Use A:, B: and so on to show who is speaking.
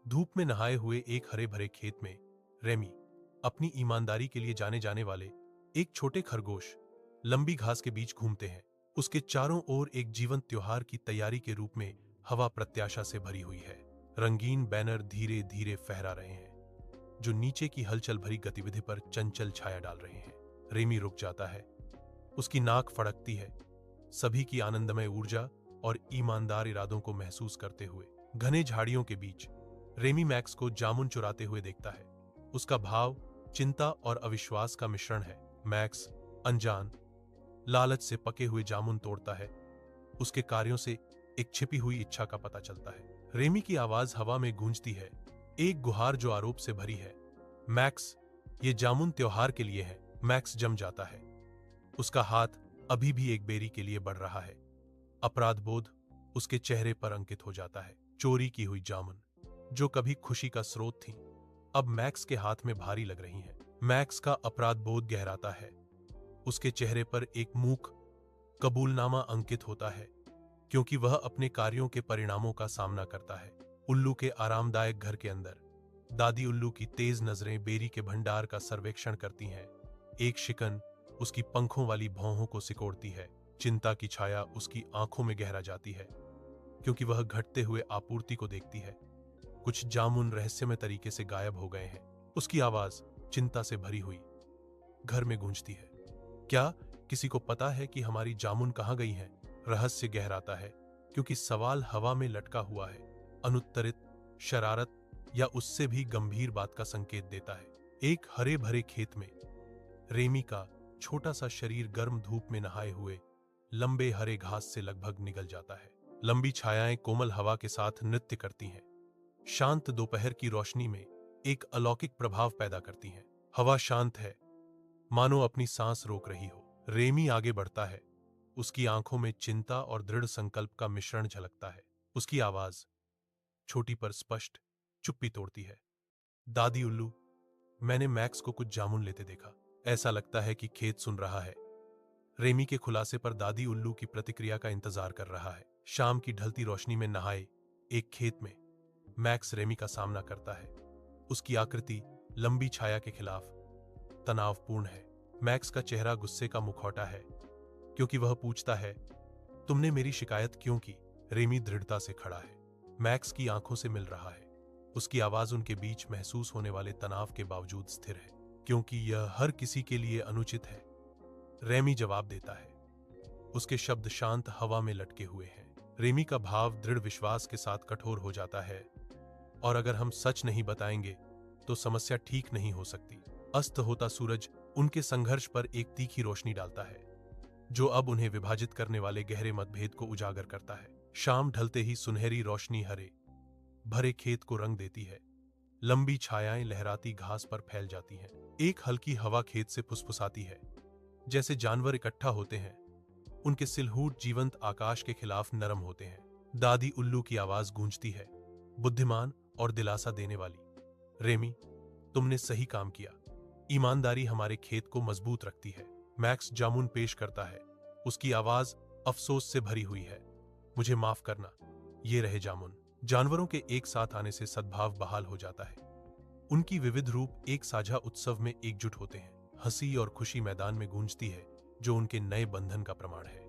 A: धूप में नहाए हुए एक हरे भरे खेत में रेमी अपनी ईमानदारी के लिए जाने जाने वाले एक छोटे खरगोश लंबी घास के बीच घूमते हैं। उसके चारों ओर एक जीवंत त्योहार की तैयारी के रूप में हवा प्रत्याशा से भरी हुई है। रंगीन बैनर धीरे धीरे फहरा रहे हैं जो नीचे की हलचल भरी गतिविधि पर चंचल छाया डाल रहे हैं। रेमी रुक जाता है, उसकी नाक फड़कती है, सभी की आनंदमय ऊर्जा और ईमानदार इरादों को महसूस करते हुए। घने झाड़ियों के बीच रेमी मैक्स को जामुन चुराते हुए देखता है। उसका भाव चिंता और अविश्वास का मिश्रण है। मैक्स अनजान लालच से पके हुए जामुन तोड़ता है। उसके कार्यों से एक छिपी हुई इच्छा का पता चलता है। रेमी की आवाज हवा में गूंजती है, एक गुहार जो आरोप से भरी है। मैक्स, ये जामुन त्योहार के लिए है। मैक्स जम जाता है, उसका हाथ अभी भी एक बेरी के लिए बढ़ रहा है। अपराध बोध उसके चेहरे पर अंकित हो जाता है। चोरी की हुई जामुन जो कभी खुशी का स्रोत थी, अब मैक्स के हाथ में भारी लग रही हैं। मैक्स का अपराध बोध गहराता है, उसके चेहरे पर एक मूक कबूलनामा अंकित होता है, क्योंकि वह अपने कार्यों के परिणामों का सामना करता है। उल्लू के आरामदायक घर के अंदर दादी उल्लू की तेज नजरें बेरी के भंडार का सर्वेक्षण करती हैं। एक शिकन उसकी पंखों वाली भौहों को सिकोड़ती है। चिंता की छाया उसकी आंखों में गहरा जाती है, क्योंकि वह घटते हुए आपूर्ति को देखती है। कुछ जामुन रहस्यमय तरीके से गायब हो गए हैं। उसकी आवाज चिंता से भरी हुई घर में गूंजती है। क्या किसी को पता है कि हमारी जामुन कहां गई हैं? रहस्य गहराता है, क्योंकि सवाल हवा में लटका हुआ है, अनुत्तरित, शरारत या उससे भी गंभीर बात का संकेत देता है। एक हरे भरे खेत में रेमी का छोटा सा शरीर गर्म धूप में नहाए हुए लंबे हरे घास से लगभग निगल जाता है। लंबी छायाएं कोमल हवा के साथ नृत्य करती हैं, शांत दोपहर की रोशनी में एक अलौकिक प्रभाव पैदा करती हैं। हवा शांत है, मानो अपनी सांस रोक रही हो। रेमी आगे बढ़ता है, उसकी आंखों में चिंता और दृढ़ संकल्प का मिश्रण झलकता है। उसकी आवाज छोटी पर स्पष्ट चुप्पी तोड़ती है। दादी उल्लू, मैंने मैक्स को कुछ जामुन लेते देखा। ऐसा लगता है कि खेत सुन रहा है। रेमी के खुलासे पर दादी उल्लू की प्रतिक्रिया का इंतजार कर रहा है। शाम की ढलती रोशनी में नहाए एक खेत में मैक्स रेमी का सामना करता है। उसकी आकृति लंबी छाया के खिलाफ तनावपूर्ण है। मैक्स का चेहरा गुस्से का मुखौटा है, क्योंकि वह पूछता है, तुमने मेरी शिकायत क्यों की? रेमी दृढ़ता से खड़ा है, मैक्स की आंखों से मिल रहा है। उसकी आवाज उनके बीच महसूस होने वाले तनाव के बावजूद स्थिर है, क्योंकि यह हर किसी के लिए अनुचित है। रेमी जवाब देता है, उसके शब्द शांत हवा में लटके हुए हैं। रेमी का भाव दृढ़ विश्वास के साथ कठोर हो जाता है, और अगर हम सच नहीं बताएंगे तो समस्या ठीक नहीं हो सकती। अस्त होता सूरज उनके संघर्ष पर एक तीखी रोशनी डालता है, जो अब उन्हें विभाजित करने वाले गहरे मतभेद को उजागर करता है। शाम ढलते ही सुनहरी रोशनी हरे भरे खेत को रंग देती है। लंबी छायाएं लहराती घास पर फैल जाती हैं। एक हल्की हवा खेत से फुसफुसाती है, जैसे जानवर इकट्ठा होते हैं। उनके सिलहूट जीवंत आकाश के खिलाफ नरम होते हैं। दादी उल्लू की आवाज गूंजती है, बुद्धिमान और दिलासा देने वाली। रेमी, तुमने सही काम किया। ईमानदारी हमारे खेत को मजबूत रखती है। मैक्स जामुन पेश करता है, उसकी आवाज अफसोस से भरी हुई है। मुझे माफ करना, ये रहे जामुन। जानवरों के एक साथ आने से सद्भाव बहाल हो जाता है। उनकी विविध रूप एक साझा उत्सव में एकजुट होते हैं। हंसी और खुशी मैदान में गूंजती है, जो उनके नए बंधन का प्रमाण है।